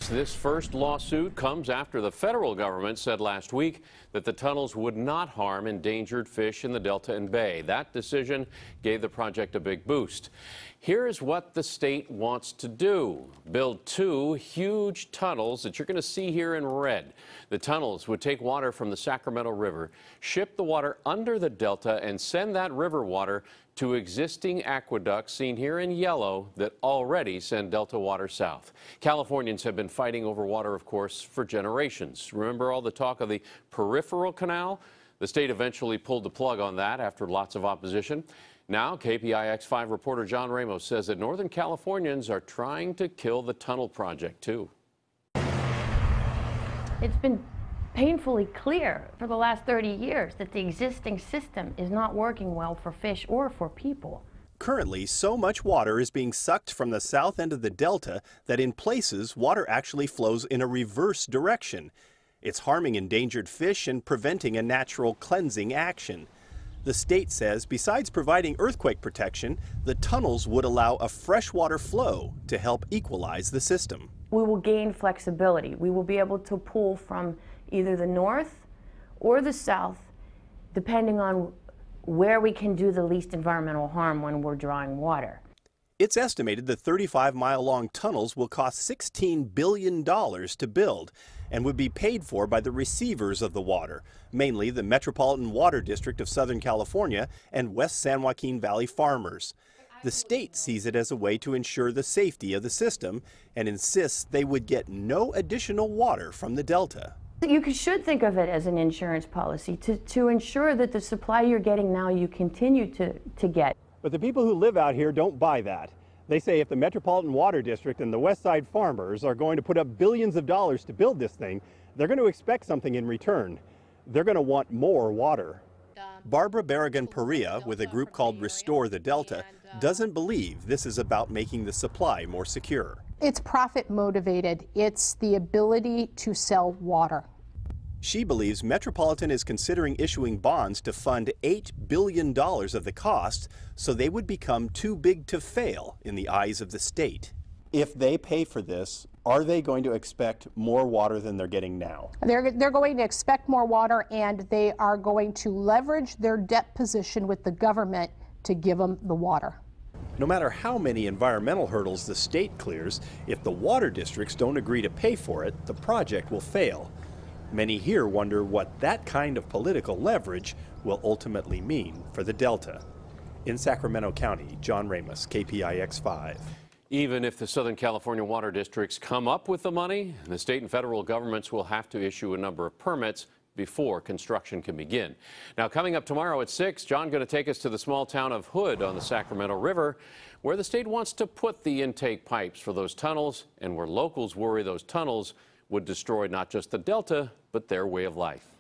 This first lawsuit comes after the federal government said last week that the tunnels would not harm endangered fish in the Delta and Bay. That decision gave the project a big boost. Here is what the state wants to do: build two huge tunnels that you're going to see here in red. The tunnels would take water from the Sacramento River, ship the water under the Delta, and send that river water to existing aqueducts seen here in yellow that already send Delta water south. Californians have been fighting over water, of course, for generations. Remember all the talk of the peripheral canal? The state eventually pulled the plug on that after lots of opposition. Now, KPIX 5 reporter John Ramos says that Northern Californians are trying to kill the tunnel project, too. It's been painfully clear for the last 30 years that the existing system is not working well for fish or for people. Currently, so much water is being sucked from the south end of the Delta that in places, water actually flows in a reverse direction. It's harming endangered fish and preventing a natural cleansing action. The state says besides providing earthquake protection, the tunnels would allow a freshwater flow to help equalize the system. We will gain flexibility. We will be able to pull from either the north or the south, depending on where we can do the least environmental harm when we're drawing water. It's estimated the 35-mile-long tunnels will cost $16 billion to build and would be paid for by the receivers of the water, mainly the Metropolitan Water District of Southern California and West San Joaquin Valley farmers. The state sees it as a way to ensure the safety of the system and insists they would get no additional water from the Delta. You should think of it as an insurance policy to ensure that the supply you're getting now you continue to get. But the people who live out here don't buy that. They say if the Metropolitan Water District and the West Side farmers are going to put up billions of dollars to build this thing, they're going to expect something in return. They're going to want more water. Barbara Barragan-Perea, with a group called Restore the Delta, doesn't believe this is about making the supply more secure. It's profit motivated. It's the ability to sell water. She believes Metropolitan is considering issuing bonds to fund $8 billion of the cost, so they would become too big to fail in the eyes of the state. If they pay for this, are they going to expect more water than they're getting now? They're going to expect more water, and they are going to leverage their debt position with the government to give them the water. No matter how many environmental hurdles the state clears, if the water districts don't agree to pay for it, the project will fail. Many here wonder what that kind of political leverage will ultimately mean for the Delta. In Sacramento County, John Ramos, KPIX 5. Even if the Southern California water districts come up with the money, the state and federal governments will have to issue a number of permits before construction can begin. Now, coming up tomorrow at 6, John going to take us to the small town of Hood on the Sacramento River, where the state wants to put the intake pipes for those tunnels, and where locals worry those tunnels would destroy not just the Delta, but their way of life.